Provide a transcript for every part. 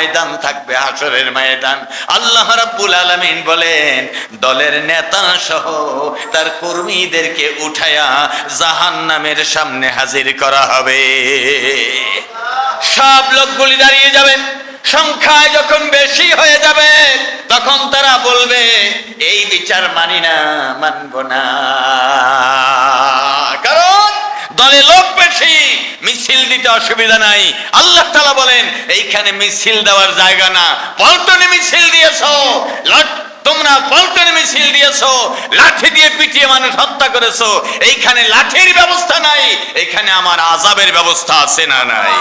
ময়দান থাকবে, হাসরের ময়দান। আল্লাহ রাব্বুল আলামিন বলেন দলের নেতা সহ তার কর্মীদেরকে উঠায়া জাহান্নামের সামনে হাজির করা হবে। সব লোকগুলি দাঁড়িয়ে যাবেন, সংখ্যায় যখন বেশি হয়ে যাবে তখন তারা বলবে এই বিচার মানি না, মানব না। কারণ দলে লোক বেশি, মিছিল দিতে অসুবিধা নাই। আল্লাহ তাআলা বলেন এইখানে মিছিল দেওয়ার জায়গা না। পল্টনে মিছিল দিয়েছো, তোমরা পল্টনে মিছিল দিয়েছো, লাঠি দিয়ে পিটিয়ে মানুষ হত্যা করেছো, এইখানে লাঠির ব্যবস্থা নাই, এইখানে আমার আযাবের ব্যবস্থা আছে না নাই?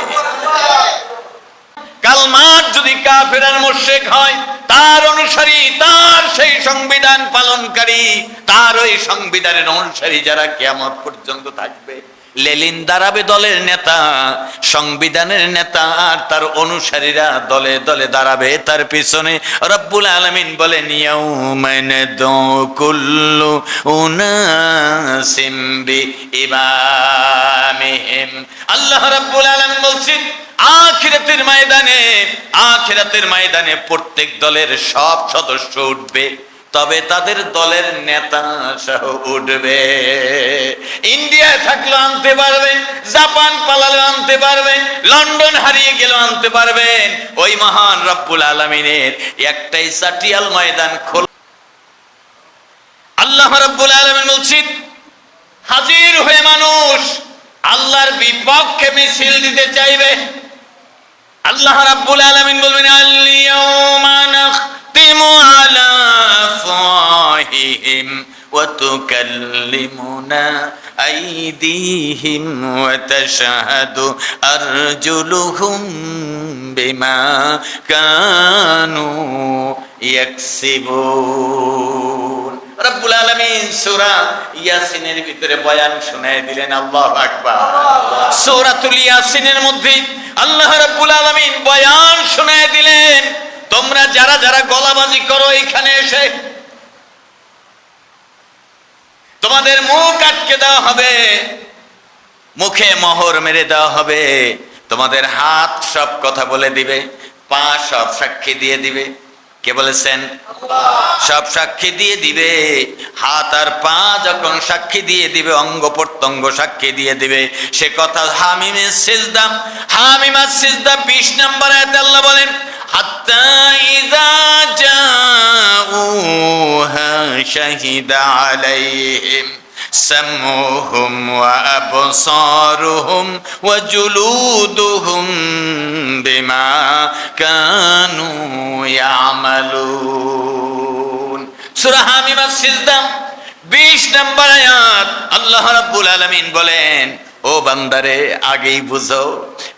কাল মাঠ যদি কাফের আর মুশরিক হয়, তার অনুসারী, তার সেই সংবিধান পালনকারী, তার ওই সংবিধানের অনুসারী যারা কিয়ামত পর্যন্ত থাকবে, লেলিন দাঁড়াবে দলের নেতা, সংবিধানের নেতা, আর তার অনুসারীরা দলে দলে দাঁড়াবে তার পিছনে। রব্বুল আলামিন বলেন ইয়াউমা নাদউ কুল্লু উনাসিম বিইমামিহিম। আল্লাহ রাব্বুল আলামিন বলছেন আখিরাতের ময়দানে প্রত্যেক দলের সব সদস্য উঠবে, তবে তাদের দলের নেতা সহ উঠবে। ইন্ডিয়ায় থাকলেও আনতে পারবেন, জাপান পালালেও আনতে পারবেন, লন্ডন হারিয়ে গেলেও আনতে পারবেন। ওই মহান রব্বুল আলামিনের একটাই চাটিয়াল ময়দান খোলা। আল্লাহ রাব্বুল আলামিন বলছেন হাজির হয়ে মানুষ আল্লাহর বিপক্ষে মিছিল দিতে চাইবে। আল্লাহ রাব্বুল আলামিন বলবেন আল-ইয়াউমা নাখতিমু আলা আফওয়াহিহিম ওয়া তুকাল্লিমুনা আইদিহিম ওয়া তাশহাদু আরজুলুহুম বিমা কানু ইয়াকসিবুন। রব্বুল আলামিন সূরা ইয়াসিনের ভিতরে বয়ান শোনায় দিলেন। আল্লাহু আকবার। সূরাতুল ইয়াসিনের মধ্যে আল্লাহ রাব্বুল আলামিন বয়ান শোনায় দিলেন তোমরা যারা যারা গলাবাজি করো এখানে এসে তোমাদের মুখ আটকে দেওয়া হবে, মুখে মোহর মেরে দেওয়া হবে, তোমাদের হাত সব কথা বলে দিবে, পা সব সাক্ষী দিয়ে দিবে। কে বলেছেন? সব সাক্ষী দিয়ে দিবে। হাত আর পা যখন সাক্ষী দিয়ে দিবে, অঙ্গ প্রত্যঙ্গ সাক্ষী দিয়ে দিবে, সে কথা হামিমের সিজদা 20 নম্বর আয়াতে আল্লাহ বলেন হাত্তা ইযা জাউহা শাহিদা আলাইহিম সামউহুম ওয়া আবসারুহুম ওয়া জুলুদুহুম বিমা কানু ইয়ামালুন। সূরা হামিমের সিজদা 20 নম্বর আয়াত। আল্লাহ রাব্বুল আলামিন বলেন ও বান্দারে আগেই বুঝো,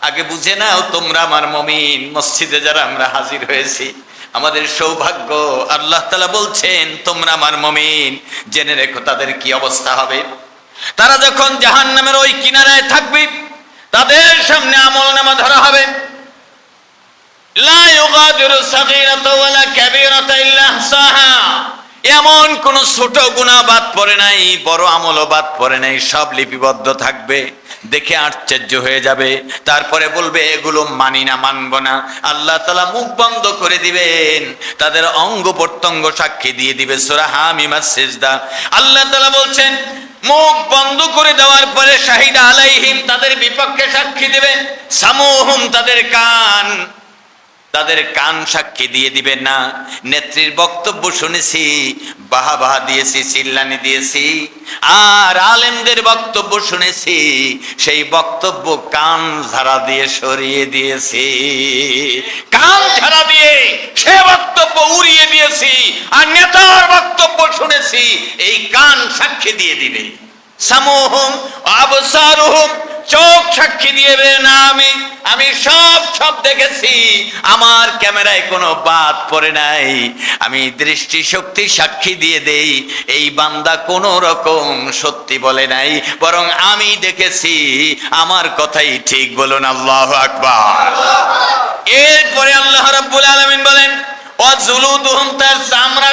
আগে বুঝে নাও তোমরা আমার মুমিন। মসজিদে যারা আমরা হাজির হয়েছি আমাদের সৌভাগ্য। আল্লাহ তাআলা বলছেন তোমরা আমার মুমিন, জেনে রেখো তাদের কি অবস্থা হবে। তারা যখন জাহান্নামের ওই কিনারায় থাকবে তাদের সামনে আমলনামা ধরা হবে। লা ইউগাদিরু সাগীরাতা ওয়ালা কাবীরাতা ইল্লা আহসাহা। এমন কোন ছোট গুনাহ বাদ পড়ে নাই, বড় আমলও বাদ পড়ে নাই, সব লিপিবদ্ধ থাকবে। দেখে আশ্চর্য হয়ে যাবে, তারপরে বলবে এগুলো মানি না, মানব না। আল্লাহ তাআলা মুখ বন্ধ করে দিবেন, তাদের অঙ্গ প্রত্যঙ্গ সাক্ষী দিয়ে দিবে। সূরা হামিমের সিজদা। আল্লাহ তাআলা বলছেন মুখ বন্ধ করে দেওয়ার পরে শাহিদা আলাইহিম, তাদের বিপক্ষে সাক্ষী দিবে। সামউহুম, তাদের কান সাক্ষী দিয়ে দিবে না। নেত্রীর বক্তব্য শুনেছি, বাহবা দিয়েছি, চিল্লানি দিয়েছি, আর আলেমদের বক্তব্য শুনেছি, সেই বক্তব্য কান ঝাড়া দিয়ে সরিয়ে দিয়েছি। কান ঝাড়া দিয়ে সে বক্তব্য উড়িয়ে দিয়েছি, আর নেতার বক্তব্য শুনেছি, এই কান সাক্ষী দিয়ে দিবে। সামউহুম আবসারুহুম, চোখ সাক্ষী দিবে না। আমি সব দেখেছি, আমার ক্যামেরায় কোনো বাদ পড়ে নাই। আমি দৃষ্টি শক্তি সাক্ষী দিয়ে দেই, এই বান্দা কোনো রকম সত্যি বলে নাই, বরং আমি দেখেছি, আমার কথাই ঠিক। বলুন আল্লাহু আকবার। এরপরে আল্লাহ রাব্বুল আলামিন বলেন ওয়া জুলুদুহুম, তার চামড়া